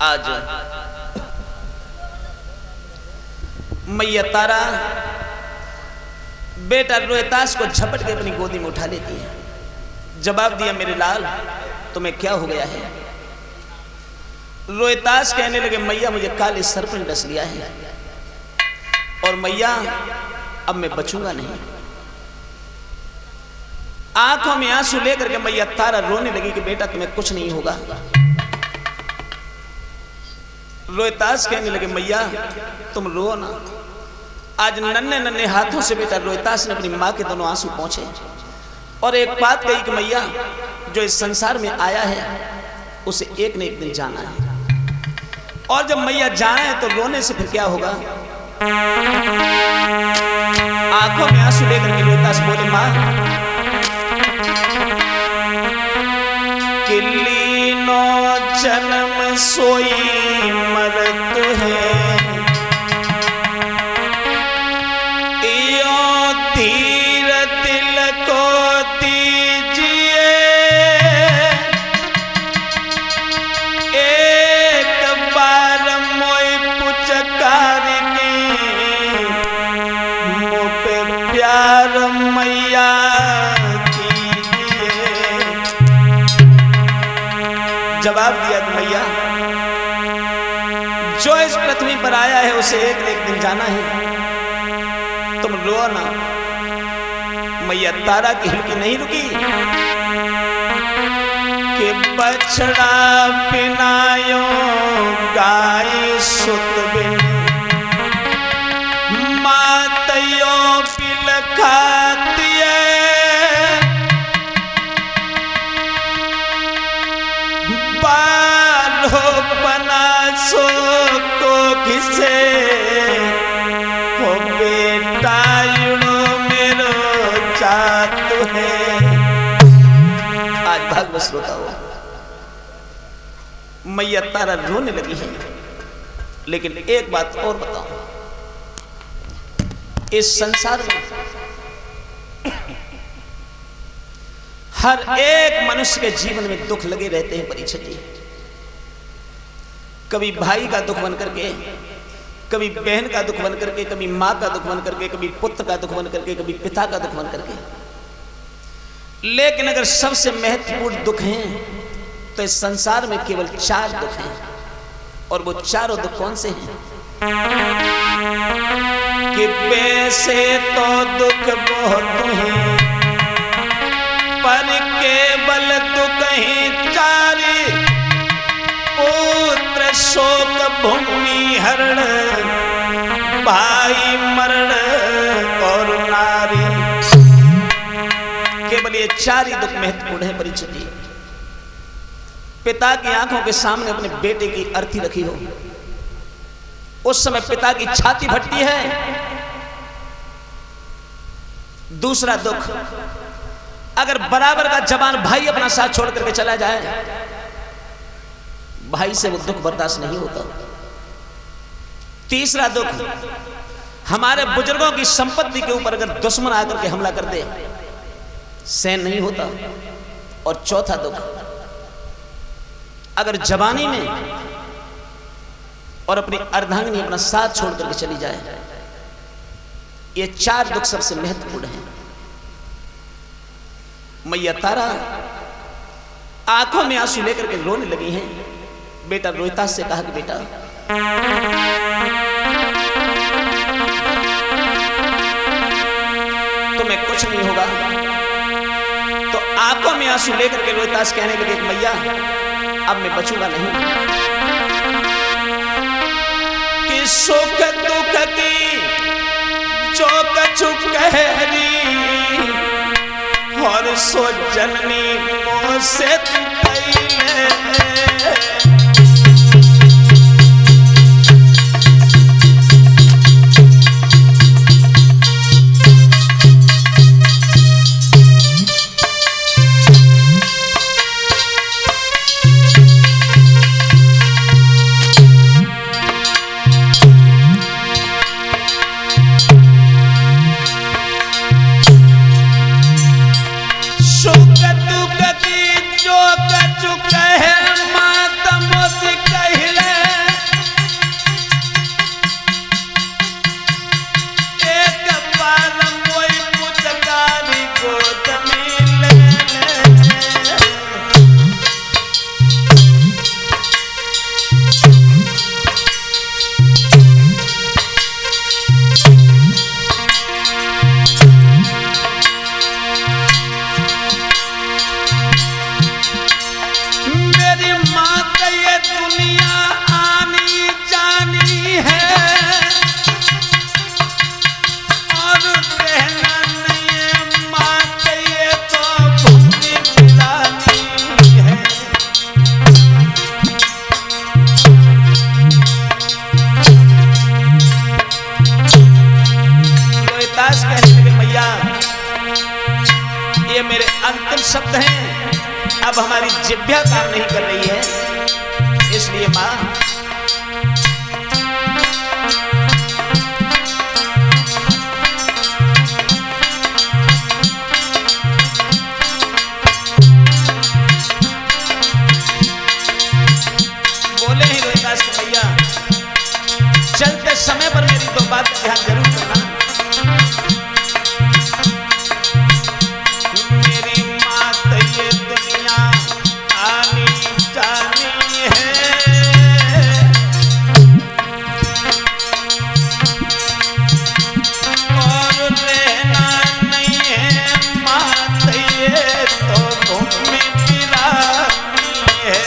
आज मैया तारा बेटा रोहितास को झपट के अपनी गोदी में उठा लेती है। जवाब दिया, मेरे लाल तुम्हें क्या हो गया है? रोहितास कहने लगे, मैया मुझे काले सर्प ने डस लिया है और मैया अब मैं बचूंगा नहीं। आंखों में आंसू लेकर के मैया तारा रोने लगी कि बेटा तुम्हें कुछ नहीं होगा। रोहितास कहने लगे, मैया तुम रो ना। आज नन्हे नन्हे हाथों से बेटा रोहितास ने अपनी मां के दोनों आंसू पहुंचे और एक बात कही कि मैया जो इस संसार में आया है उसे एक न एक दिन जाना है, और जब मैया जाना है तो रोने से फिर क्या होगा? आंखों में आंसू लेकर के रोहितास बोले, मां किल्लीनो जन्म सोई मरत है, यो धीर दिल को दीजिए, एक बार मोई पुचकार की मुँह पे प्यार मैया कीजिए। जवाब दिया कि मैया जो इस पृथ्वी पर आया है उसे एक न एक दिन जाना है, तुम रो ना। मैया तारा की हिलकी नहीं रुकी कि बछड़ा बिनायो गाय सुत बिन, मातयो पिल खाती है, बालो बना सो को किसे हो बेटा मेरो चाहत है। आज भागवत श्रोता हो, मैया तारा रोने लगी है। लेकिन एक बात और बताऊं, इस संसार में हर एक मनुष्य के जीवन में दुख लगे रहते हैं। परीक्षा जी, कभी भाई का दुख बन करके, कभी बहन का दुख बन करके, कभी मां का दुख बन करके, कभी पुत्र का दुख बन करके, कभी पिता का दुख बन करके। लेकिन अगर सबसे महत्वपूर्ण दुख हैं तो इस संसार में केवल 4 दुख हैं, और वो चारों दुख कौन से हैं? कि पैसे तो दुख बहुत हैं, पर केवल दुख ही 4, पुत्र शोक भूमि हरण, भाई मरण और नारी। केवल ये 4 ही दुख महत्वपूर्ण है। परीक्षित जी, पिता की आंखों के सामने अपने बेटे की अर्थी रखी हो, उस समय पिता की छाती फटती है। दूसरा दुख, अगर बराबर का जवान भाई अपना साथ छोड़ करके चला जाए, भाई से वो दुख बर्दाश्त नहीं होता। तीसरा दुख, हमारे बुजुर्गों की संपत्ति के ऊपर अगर दुश्मन आकर के हमला कर दे, सहन नहीं होता। और चौथा दुख, अगर जवानी में और अपनी अर्धांगिनी अपना साथ छोड़ करके चली जाए। ये 4 दुख सबसे महत्वपूर्ण हैं। मैया तारा आंखों में आंसू लेकर के रोने लगी हैं। बेटा रोहितास से कहा कि बेटा तुम्हें कुछ नहीं होगा। तो आंखों में आंसू लेकर के रोहितास कहने लगे कि मैया अब मैं बचूंगा नहीं। कि सुख दुख की जो कछु कहरी, और सो जननी मोह से पहले, सुख दुख की जो कछु कहे मां अब हमारी जिह्वा काम नहीं कर रही है, इसलिए माँ बोले ही रोहिदास के मैया चलते समय पर मेरी दो बात का ध्यान जरूर करना। मेरी मात ये दुनिया आनी जानी है, और रहना नहीं है मात ये तो भूमि वीरानी है।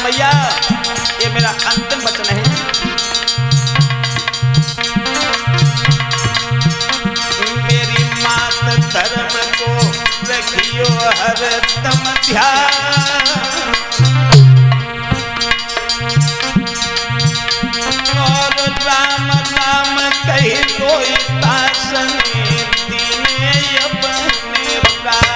मैया ये मेरा अंतिम वचन है। मेरी मात धर्म को रखियो हरदम ध्यान, और राम राम कही कोई दासन दीने अपने प्राण।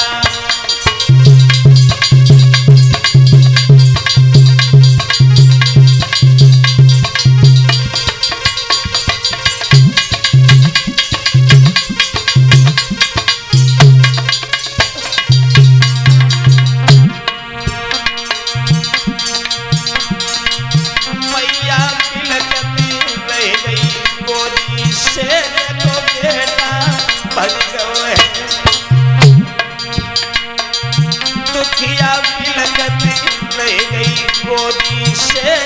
दुखिया बिलखत रह गई गोदी से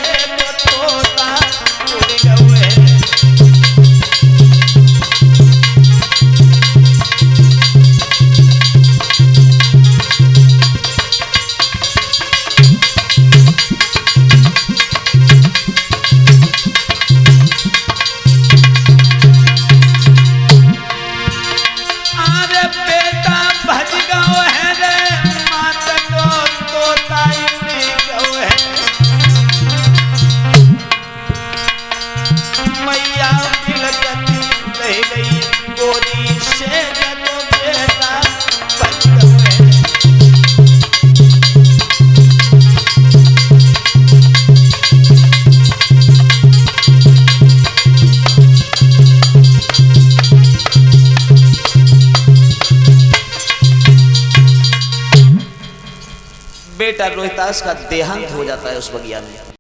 तोता उड़ गए। बेटा रोहितास का देहांत हो जाता है उस बगिया में।